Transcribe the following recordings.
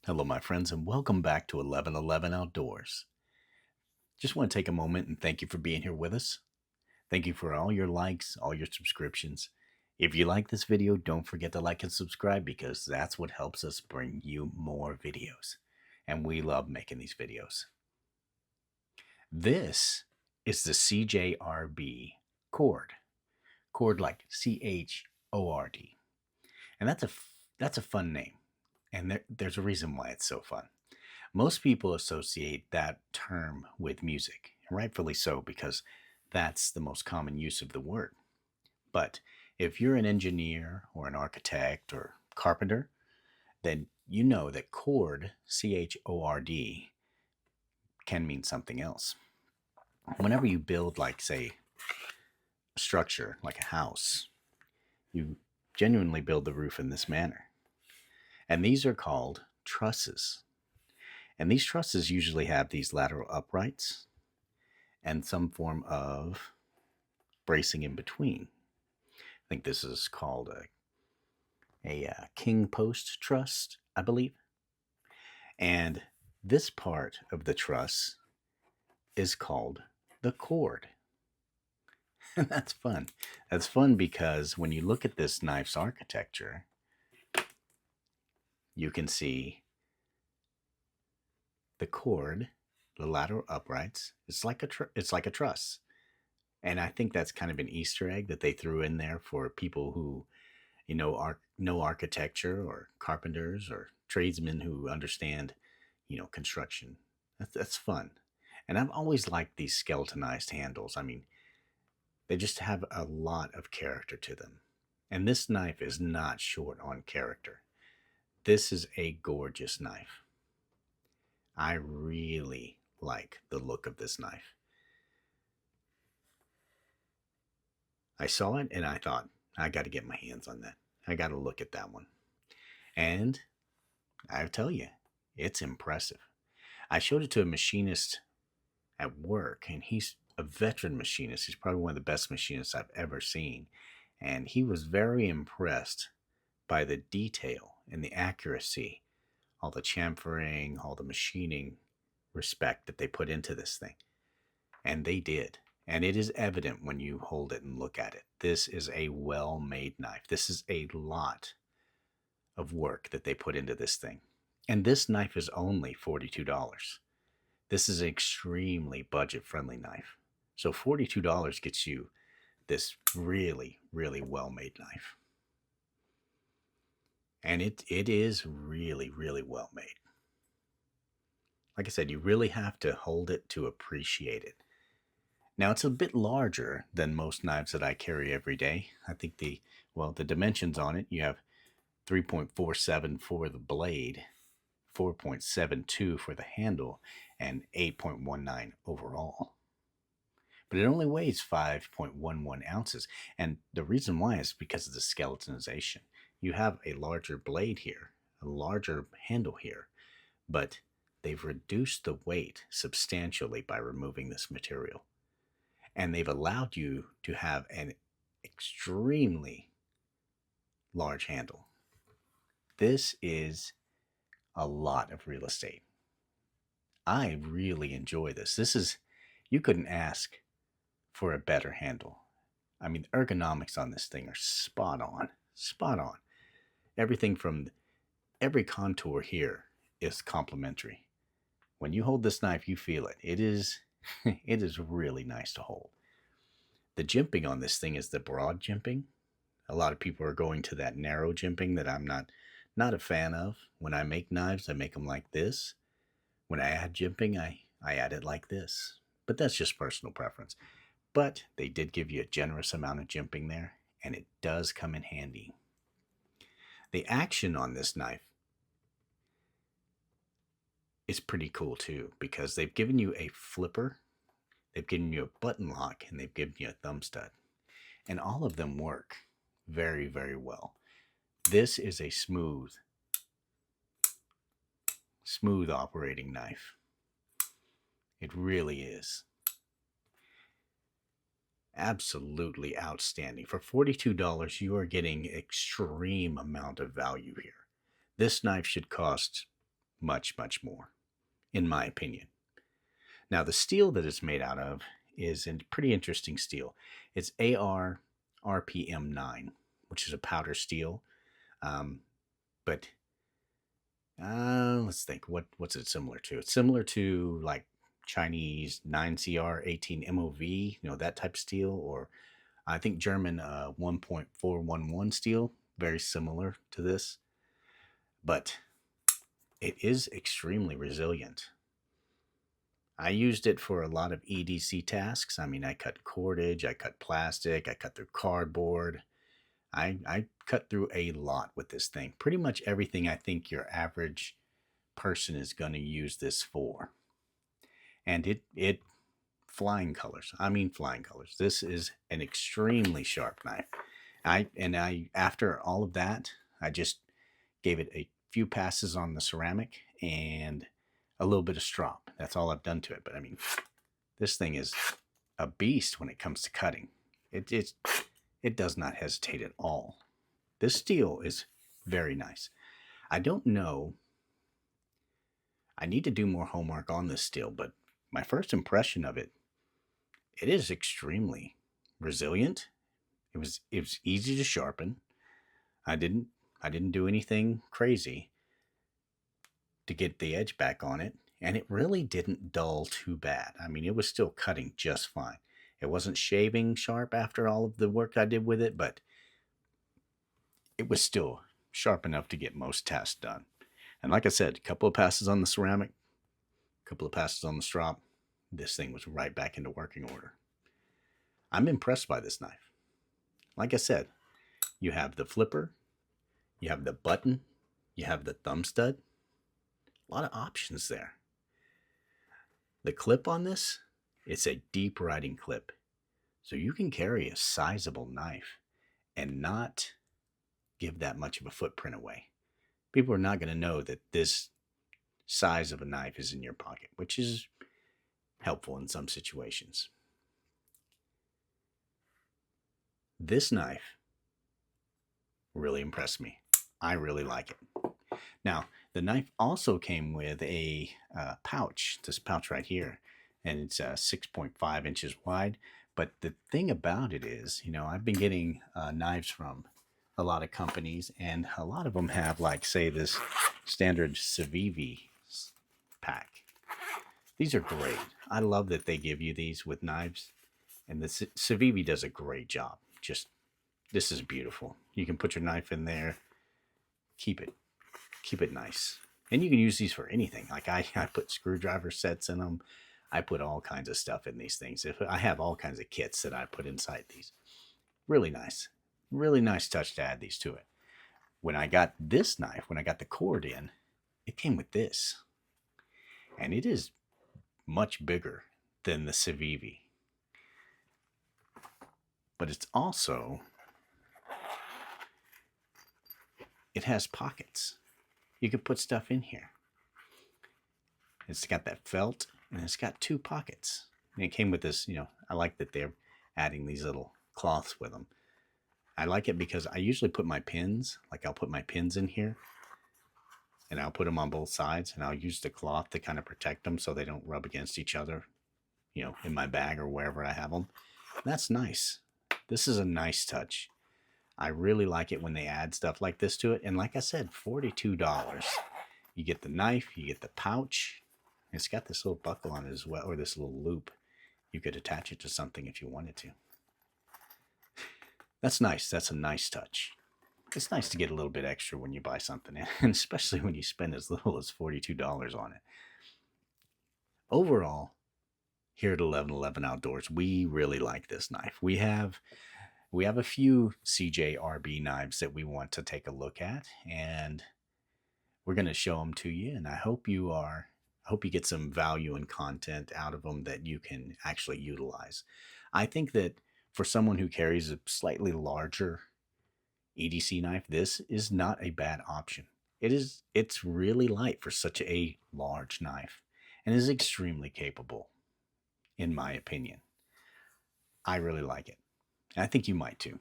Hello, my friends, and welcome back to 1111 Outdoors. Just want to take a moment and thank you for being here with us. Thank you for all your likes, all your subscriptions. If you like this video, don't forget to like and subscribe because that's what helps us bring you more videos. And we love making these videos. This is the CJRB Chord. Chord like Chord. And that's a fun name. And there's a reason why it's so fun. Most people associate that term with music, and rightfully so, because that's the most common use of the word. But if you're an engineer or an architect or carpenter, then you know that chord, Chord, can mean something else. Whenever you build, like, say, a structure, like a house, you genuinely build the roof in this manner. And these are called trusses. And these trusses usually have these lateral uprights and some form of bracing in between. I think this is called a king post truss, I believe. And this part of the truss is called the chord. And that's fun. That's fun because when you look at this knife's architecture, you can see the chord, the lateral uprights. It's like a truss. And I think that's kind of an Easter egg that they threw in there for people who, know architecture or carpenters or tradesmen who understand, construction. That's fun. And I've always liked these skeletonized handles. I mean, they just have a lot of character to them. And this knife is not short on character. This is a gorgeous knife. I really like the look of this knife. I saw it and I thought, I got to get my hands on that. I got to look at that one. And I tell you, it's impressive. I showed it to a machinist at work, and he's a veteran machinist. He's probably one of the best machinists I've ever seen. And he was very impressed by the detail and the accuracy, all the chamfering, all the machining respect that they put into this thing. And they did. And it is evident when you hold it and look at it. This is a well-made knife. This is a lot of work that they put into this thing. And this knife is only $42. This is an extremely budget-friendly knife. So $42 gets you this really, really well-made knife. And it is really, really well made. Like I said, you really have to hold it to appreciate it. Now, it's a bit larger than most knives that I carry every day. I think the dimensions on it, you have 3.47 for the blade, 4.72 for the handle, and 8.19 overall. But it only weighs 5.11 ounces. And the reason why is because of the skeletonization. You have a larger blade here, a larger handle here, but they've reduced the weight substantially by removing this material. And they've allowed you to have an extremely large handle. This is a lot of real estate. I really enjoy this. You couldn't ask for a better handle. I mean, the ergonomics on this thing are spot on, spot on. Everything from every contour here is complementary. When you hold this knife, you feel it. It is really nice to hold. The jimping on this thing is the broad jimping. A lot of people are going to that narrow jimping that I'm not a fan of. When I make knives, I make them like this. When I add jimping, I add it like this. But that's just personal preference. But they did give you a generous amount of jimping there, and it does come in handy. The action on this knife is pretty cool too, because they've given you a flipper, they've given you a button lock, and they've given you a thumb stud. And all of them work very, very well. This is a smooth operating knife. It really is. Absolutely outstanding. For $42, you are getting extreme amount of value here. This knife should cost much, much more, in my opinion. Now, the steel that it's made out of is a pretty interesting steel. It's AR RPM 9, which is a powder steel. But let's think, what's it similar to? It's similar to like Chinese 9CR 18 MOV, that type of steel, or I think German 1.411 steel, very similar to this, but it is extremely resilient. I used it for a lot of EDC tasks. I mean, I cut cordage, I cut plastic, I cut through cardboard. I cut through a lot with this thing. Pretty much everything I think your average person is going to use this for. And it flying colors. I mean flying colors. This is an extremely sharp knife. I after all of that, I just gave it a few passes on the ceramic and a little bit of strop. That's all I've done to it. But I mean, this thing is a beast when it comes to cutting. It does not hesitate at all. This steel is very nice. I don't know. I need to do more homework on this steel, but my first impression of it is extremely resilient. It was easy to sharpen. I didn't do anything crazy to get the edge back on it, and it really didn't dull too bad. I mean, it was still cutting just fine. It wasn't shaving sharp after all of the work I did with it, but it was still sharp enough to get most tasks done. And like I said, a couple of passes on the ceramic, a couple of passes on the strop, this thing was right back into working order. I'm impressed by this knife. Like I said, you have the flipper, you have the button, you have the thumb stud. A lot of options there. The clip on this, it's a deep writing clip. So you can carry a sizable knife and not give that much of a footprint away. People are not going to know that this size of a knife is in your pocket, which is helpful in some situations. This knife really impressed me. I really like it. Now, the knife also came with a pouch, this pouch right here, and it's 6.5 inches wide. But the thing about it is, I've been getting knives from a lot of companies, and a lot of them have, like, say, this standard Civivi pack. These are great. I love that they give you these with knives, and the Civivi does a great job. This is beautiful. You can put your knife in there, keep it nice. And you can use these for anything. Like I put screwdriver sets in them. I put all kinds of stuff in these things. I have all kinds of kits that I put inside these. Really nice. Really nice touch to add these to it. When I got this knife, when I got the cord in, it came with this. And it is much bigger than the Civivi. But it's also, it has pockets. You can put stuff in here. It's got that felt, and it's got 2 pockets. And it came with this, I like that they're adding these little cloths with them. I like it because I usually put my pins, I'll put my pins in here, and I'll put them on both sides, and I'll use the cloth to kind of protect them so they don't rub against each other, in my bag or wherever I have them. That's nice. This is a nice touch. I really like it when they add stuff like this to it. And like I said, $42. You get the knife, you get the pouch. It's got this little buckle on it as well, or this little loop. You could attach it to something if you wanted to. That's nice. That's a nice touch. It's nice to get a little bit extra when you buy something, and especially when you spend as little as $42 on it. Overall, here at 1111 Outdoors, we really like this knife. We have a few CJRB knives that we want to take a look at, and we're going to show them to you. And I hope you get some value and content out of them that you can actually utilize. I think that for someone who carries a slightly larger EDC knife, this is not a bad option. It's really light for such a large knife, and is extremely capable, in my opinion. I really like it. I think you might too.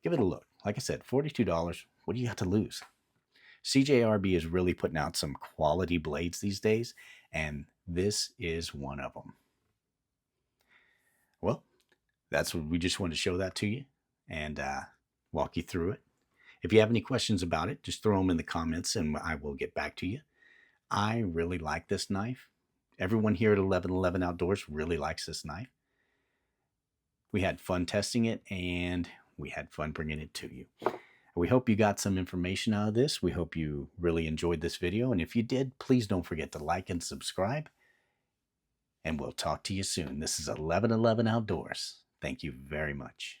Give it a look. Like I said, $42. What do you have to lose? CJRB is really putting out some quality blades these days, and this is one of them. Well, that's what we just wanted to show that to you and walk you through it. If you have any questions about it, just throw them in the comments and I will get back to you. I really like this knife. Everyone here at 1111 Outdoors really likes this knife. We had fun testing it and we had fun bringing it to you. We hope you got some information out of this. We hope you really enjoyed this video. And if you did, please don't forget to like and subscribe. And we'll talk to you soon. This is 1111 Outdoors. Thank you very much.